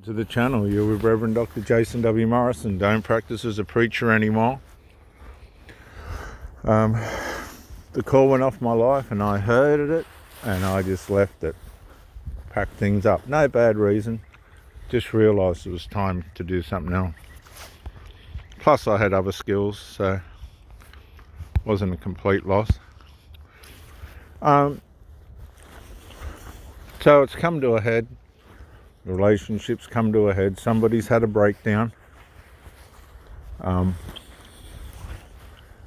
To the channel. You're with Reverend Dr. Jason W. Morrison. Don't practice as a preacher anymore. The call went off my life and I heard it and I just left it. Packed things up. No bad reason. Just realised it was time to do something else. Plus I had other skills, so it wasn't a complete loss. So it's come to a head. Relationships come to a head. Somebody's had a breakdown. One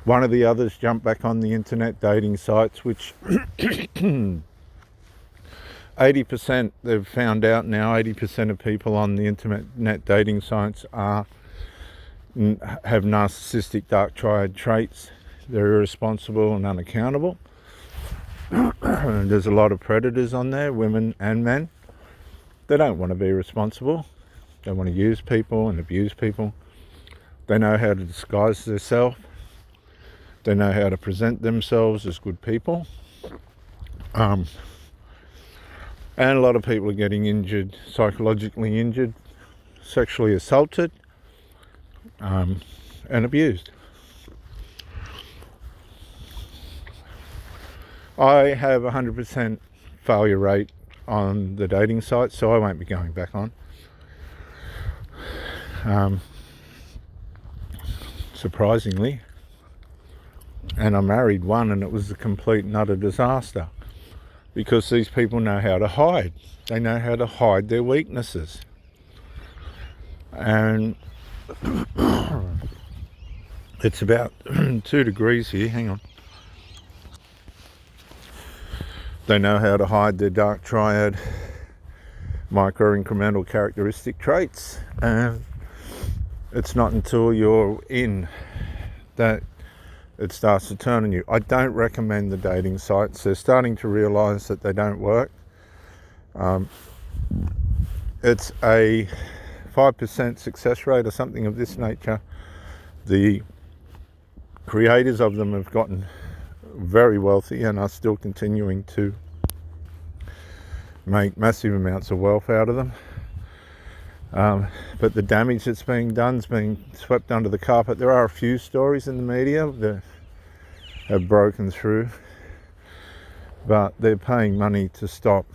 of the others jumped back on the internet dating sites, which 80% they've found out now, 80% of people on the internet dating sites have narcissistic dark triad traits. They're irresponsible and unaccountable. There's a lot of predators on there, women and men. They don't want to be responsible. They want to use people and abuse people. They know how to disguise themselves. They know how to present themselves as good people. And a lot of people are getting injured, psychologically injured, sexually assaulted, and abused. I have 100% failure rate on the dating site, so I won't be going back on. Surprisingly. And I married one and it was a complete and utter disaster. Because these people know how to hide. They know how to hide their weaknesses. And it's about 2 degrees here, hang on. They know how to hide their dark triad micro-incremental characteristic traits. And it's not until you're in that it starts to turn on you. I don't recommend the dating sites. They're starting to realise that they don't work. It's a 5% success rate or something of this nature. The creators of them have gotten very wealthy and are still continuing to make massive amounts of wealth out of them. But the damage that's being done is being swept under the carpet. There are a few stories in the media that have broken through, but they're paying money to stop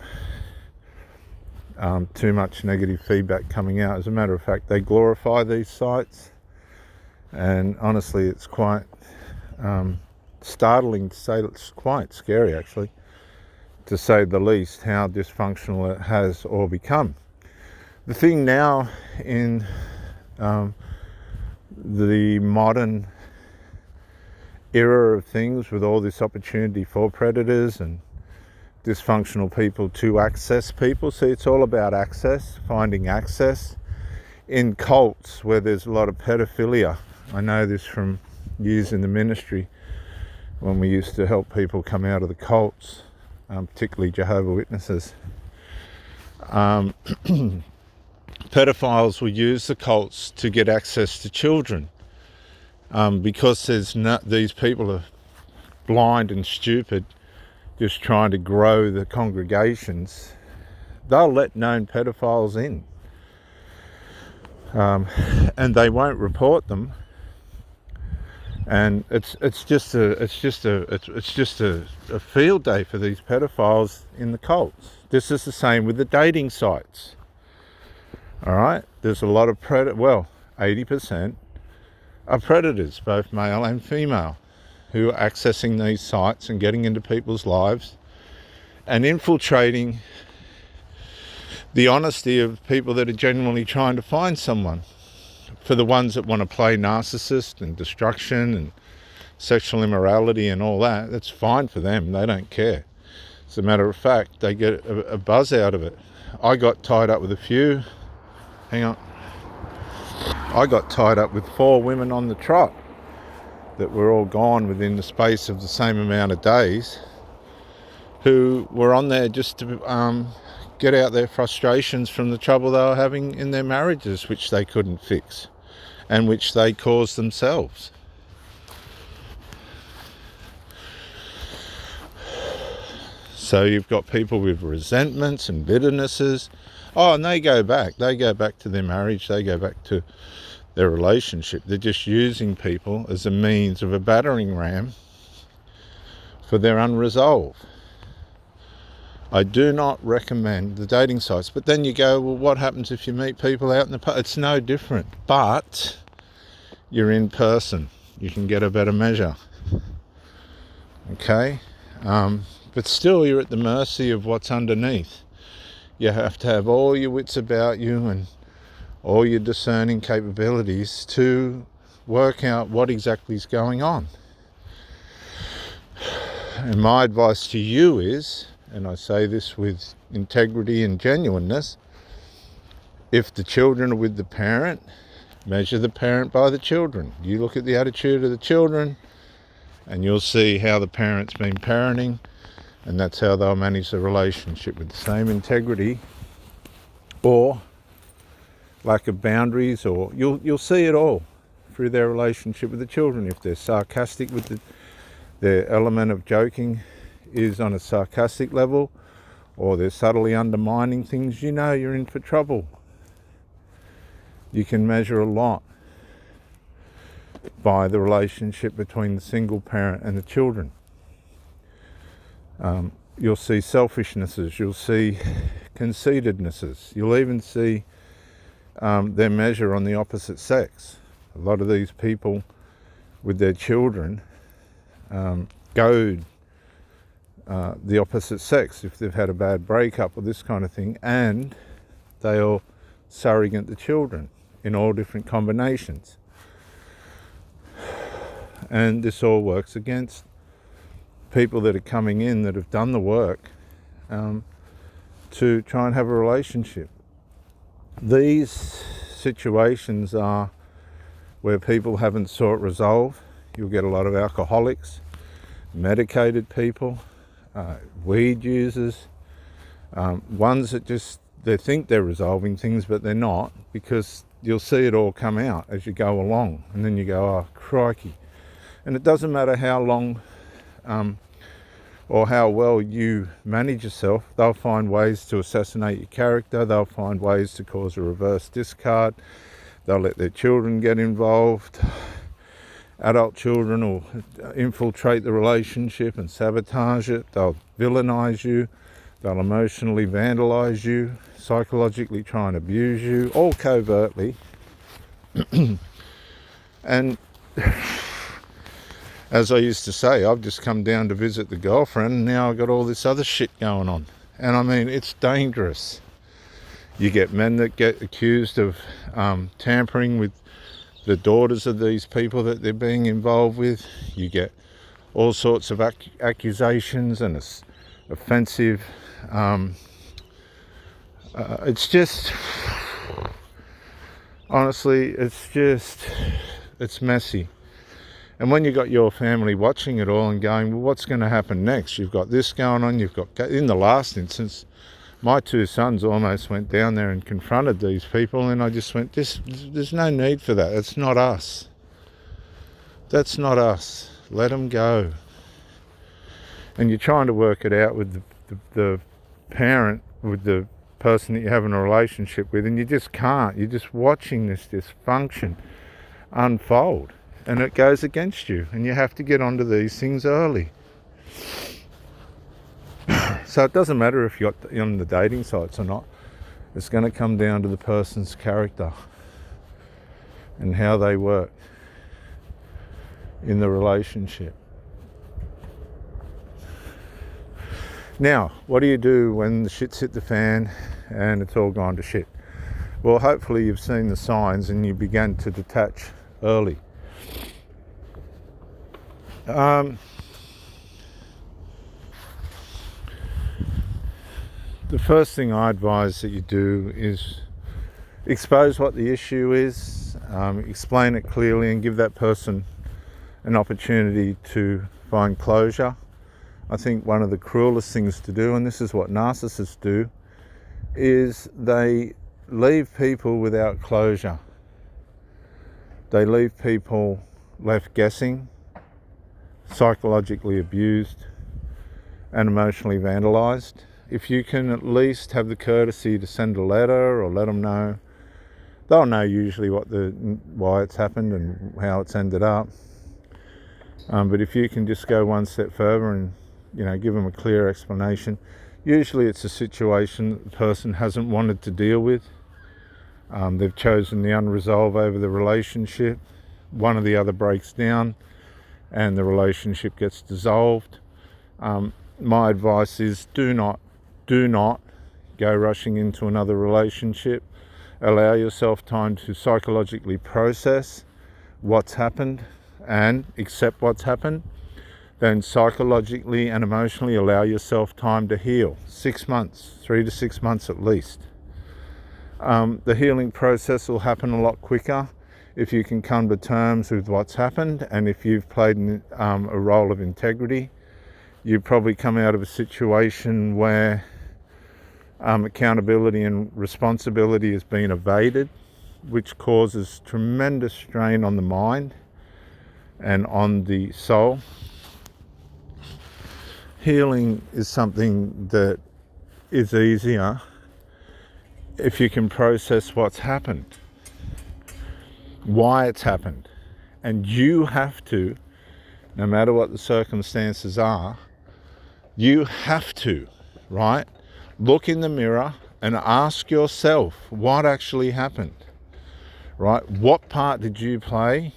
too much negative feedback coming out. As a matter of fact, they glorify these sites, and honestly it's quite startling to say. It's quite scary actually, to say the least, how dysfunctional it has all become. The thing now in the modern era of things, with all this opportunity for predators and dysfunctional people to access people, see, it's all about access, finding access. In cults where there's a lot of pedophilia, I know this from years in the ministry when we used to help people come out of the cults, particularly Jehovah's Witnesses. Pedophiles will use the cults to get access to children, because these people are blind and stupid, just trying to grow the congregations. They'll let known pedophiles in, and they won't report them. And it's just a field day for these pedophiles in the cults. This is the same with the dating sites. All right, there's a lot of 80% are predators, both male and female, who are accessing these sites and getting into people's lives and infiltrating the honesty of people that are genuinely trying to find someone. For the ones that want to play narcissist and destruction and sexual immorality and all that, that's fine for them. They don't care. As a matter of fact, they get a buzz out of it. I got tied up with a few. Hang on. I got tied up with 4 women on the trot that were all gone within the space of the same amount of days, who were on there just to get out their frustrations from the trouble they were having in their marriages, which they couldn't fix and which they caused themselves. So you've got people with resentments and bitternesses. Oh, and they go back to their marriage, they go back to their relationship. They're just using people as a means of a battering ram for their unresolved. I do not recommend the dating sites. But then you go, well, what happens if you meet people out in the pub? It's no different, but you're in person. You can get a better measure. Okay? But still, you're at the mercy of what's underneath. You have to have all your wits about you and all your discerning capabilities to work out what exactly is going on. And my advice to you is, and I say this with integrity and genuineness, if the children are with the parent, measure the parent by the children. You look at the attitude of the children and you'll see how the parent's been parenting, and that's how they'll manage the relationship, with the same integrity or lack of boundaries, or you'll see it all through their relationship with the children. If they're sarcastic with their element of joking is on a sarcastic level, or they're subtly undermining things, you know you're in for trouble. You can measure a lot by the relationship between the single parent and the children. You'll see selfishnesses, you'll see conceitednesses, you'll even see their measure on the opposite sex. A lot of these people with their children goad the opposite sex if they've had a bad breakup or this kind of thing, and they'll surrogate the children in all different combinations. And this all works against people that are coming in that have done the work to try and have a relationship. These situations are where people haven't sought resolve. You'll get a lot of alcoholics, medicated people, weed users, ones that just, they think they're resolving things but they're not, because you'll see it all come out as you go along, and then you go, oh crikey. And it doesn't matter how long or how well you manage yourself, they'll find ways to assassinate your character, they'll find ways to cause a reverse discard, they'll let their children get involved. Adult children will infiltrate the relationship and sabotage it, they'll villainize you, they'll emotionally vandalize you, psychologically try and abuse you, all covertly. And as I used to say, I've just come down to visit the girlfriend and now I've got all this other shit going on. And I mean, it's dangerous. You get men that get accused of tampering with the daughters of these people that they're being involved with. You get all sorts of accusations and offensive. It's just, honestly, it's messy. And when you've got your family watching it all and going, well, what's going to happen next? You've got this going on, you've got, in the last instance, my two sons almost went down there and confronted these people, and I just went, there's no need for that. It's not us. That's not us. Let them go. And you're trying to work it out with the parent, with the person that you're having a relationship with, and you just can't. You're just watching this dysfunction unfold, and it goes against you, and you have to get onto these things early. So it doesn't matter if you're on the dating sites or not. It's going to come down to the person's character and how they work in the relationship. Now, what do you do when the shit's hit the fan and it's all gone to shit? Well, hopefully you've seen the signs and you began to detach early. The first thing I advise that you do is expose what the issue is, explain it clearly, and give that person an opportunity to find closure. I think one of the cruelest things to do, and this is what narcissists do, is they leave people without closure. They leave people left guessing, psychologically abused, and emotionally vandalized. if you can at least have the courtesy to send a letter or let them know, they'll know usually why it's happened and how it's ended up. But if you can just go one step further and give them a clear explanation, usually it's a situation that the person hasn't wanted to deal with. They've chosen the unresolved over the relationship. One or the other breaks down and the relationship gets dissolved. My advice is do not go rushing into another relationship. Allow yourself time to psychologically process what's happened and accept what's happened. Then psychologically and emotionally allow yourself time to heal. 6 months, 3 to 6 months at least. The healing process will happen a lot quicker if you can come to terms with what's happened, and if you've played a role of integrity. You probably come out of a situation where accountability and responsibility has been evaded, which causes tremendous strain on the mind and on the soul. Healing is something that is easier if you can process what's happened, why it's happened. And you have to, no matter what the circumstances are, you have to, right? Look in the mirror and ask yourself what actually happened, right? What part did you play?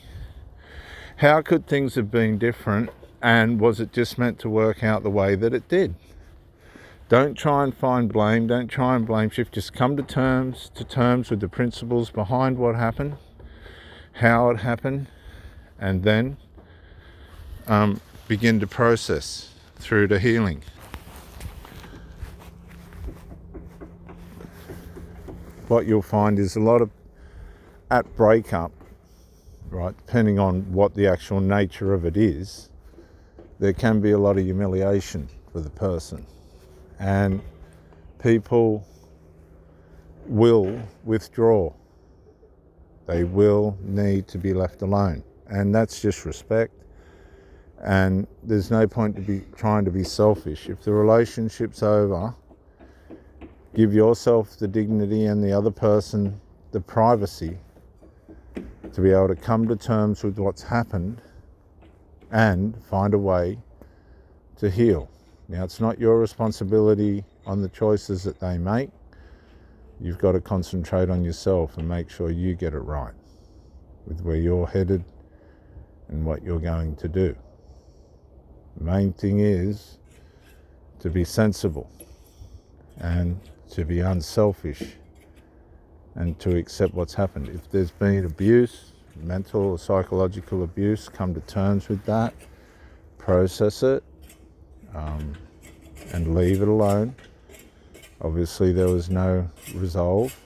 How could things have been different? And was it just meant to work out the way that it did? Don't try and find blame. Don't try and blame shift. Just come to terms with the principles behind what happened, how it happened, and then begin to process through to healing. What you'll find is a lot of, at breakup, right, depending on what the actual nature of it is, there can be a lot of humiliation for the person. And people will withdraw. They will need to be left alone. And that's just respect. And there's no point to be trying to be selfish. If the relationship's over, give yourself the dignity and the other person the privacy to be able to come to terms with what's happened and find a way to heal. Now, it's not your responsibility on the choices that they make. You've got to concentrate on yourself and make sure you get it right with where you're headed and what you're going to do. The main thing is to be sensible and to be unselfish and to accept what's happened. If there's been abuse, mental or psychological abuse, come to terms with that, process it, and leave it alone. Obviously there was no resolve,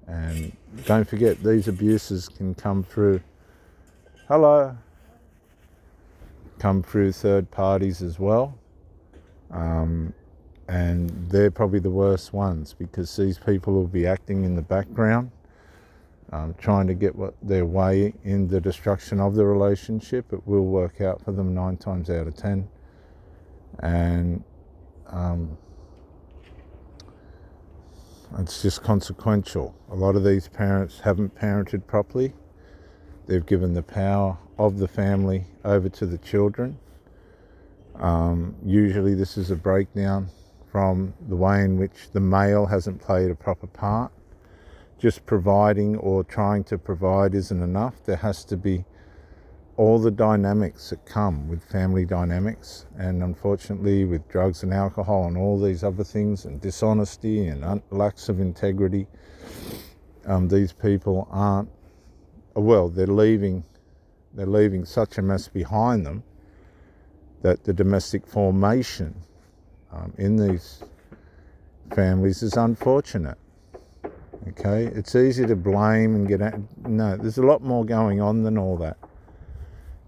and don't forget these abuses can come through third parties as well, and they're probably the worst ones, because these people will be acting in the background, trying to get their way in the destruction of the relationship. It will work out for them 9 times out of 10. And it's just consequential. A lot of these parents haven't parented properly. They've given the power of the family over to the children. Usually this is a breakdown from the way in which the male hasn't played a proper part. Just providing or trying to provide isn't enough. There has to be all the dynamics that come with family dynamics, and unfortunately with drugs and alcohol and all these other things and dishonesty and lacks of integrity, these people aren't, well, they're leaving such a mess behind them that the domestic formation in these families is unfortunate. Okay, it's easy to blame and no, there's a lot more going on than all that.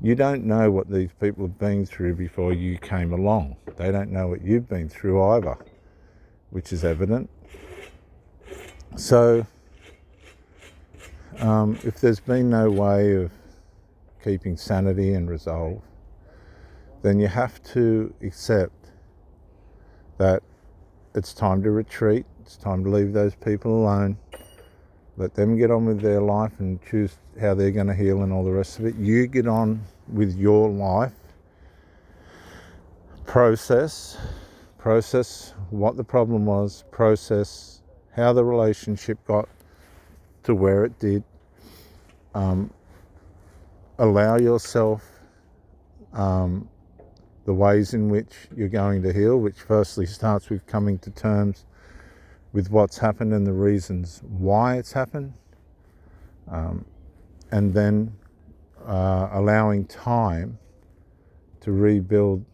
You don't know what these people have been through before you came along. They don't know what you've been through either, which is evident. So, if there's been no way of keeping sanity and resolve, then you have to accept that it's time to retreat. It's time to leave those people alone. Let them get on with their life and choose how they're going to heal and all the rest of it. You get on with your life. Process what the problem was. Process how the relationship got to where it did. Allow yourself the ways in which you're going to heal, which firstly starts with coming to terms with what's happened and the reasons why it's happened, and then allowing time to rebuild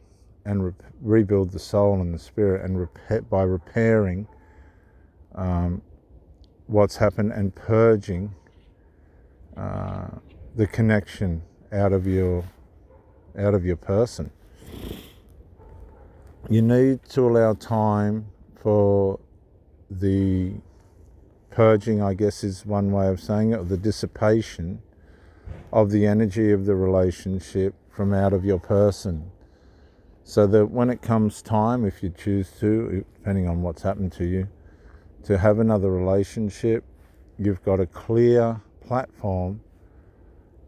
and rebuild the soul and the spirit, and by repairing what's happened and purging the connection out of your person. You need to allow time for the purging, I guess is one way of saying it, or the dissipation of the energy of the relationship from out of your person, so that when it comes time, if you choose to, depending on what's happened to you, to have another relationship, you've got a clear platform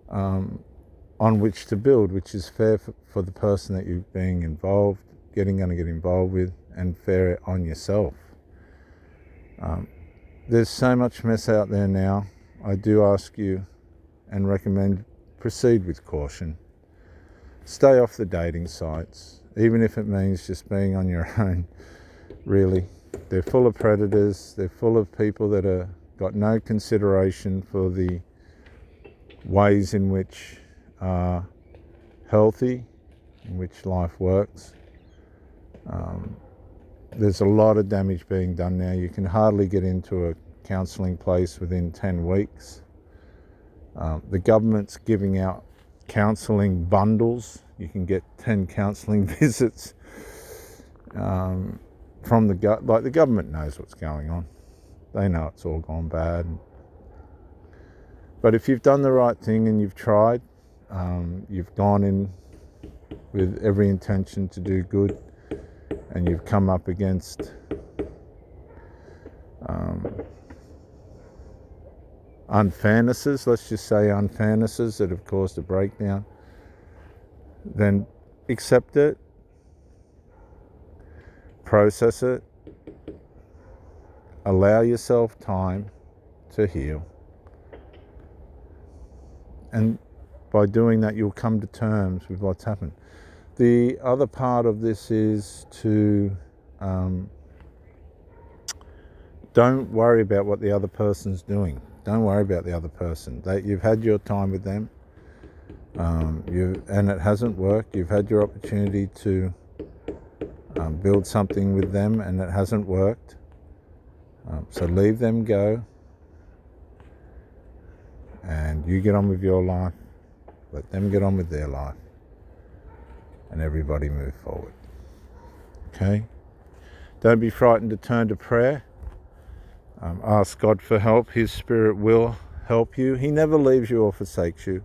on which to build, which is fair for the person that you're being involved, going to get involved with, and fair on yourself. There's so much mess out there now. I do ask you and recommend proceed with caution. Stay off the dating sites, even if it means just being on your own, really. They're full of predators. They're full of people that are got no consideration for the ways in which are healthy, in which life works. There's a lot of damage being done now. You can hardly get into a counselling place within 10 weeks. The government's giving out counselling bundles. You can get 10 counselling visits from the government knows what's going on. They know it's all gone bad. But if you've done the right thing and you've tried, you've gone in with every intention to do good, and you've come up against unfairnesses, let's just say unfairnesses that have caused a breakdown, then accept it, process it, allow yourself time to heal. And by doing that, you'll come to terms with what's happened. The other part of this is to don't worry about what the other person's doing. Don't worry about the other person. You've had your time with them, and it hasn't worked. You've had your opportunity to build something with them, and it hasn't worked. So leave them go, and you get on with your life. Let them get on with their life, and everybody move forward. Okay? Don't be frightened to turn to prayer. Ask God for help. His Spirit will help you. He never leaves you or forsakes you.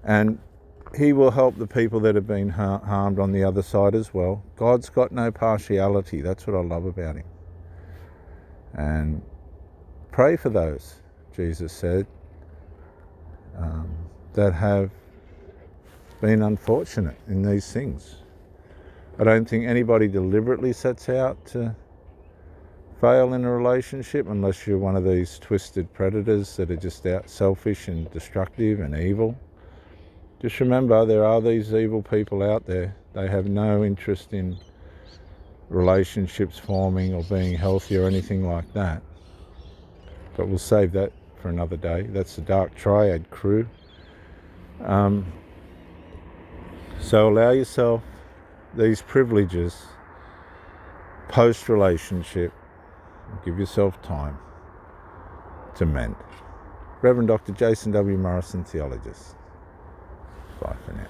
And He will help the people that have been harmed on the other side as well. God's got no partiality. That's what I love about Him. And pray for those, Jesus said, that have been unfortunate in these things. I don't think anybody deliberately sets out to fail in a relationship unless you're one of these twisted predators that are just out selfish and destructive and evil. Just remember, there are these evil people out there. They have no interest in relationships forming or being healthy or anything like that. But we'll save that for another day. That's the Dark Triad crew. So allow yourself these privileges post-relationship. Give yourself time to mend. Reverend Dr. Jason W. Morrison, theologist. Bye for now.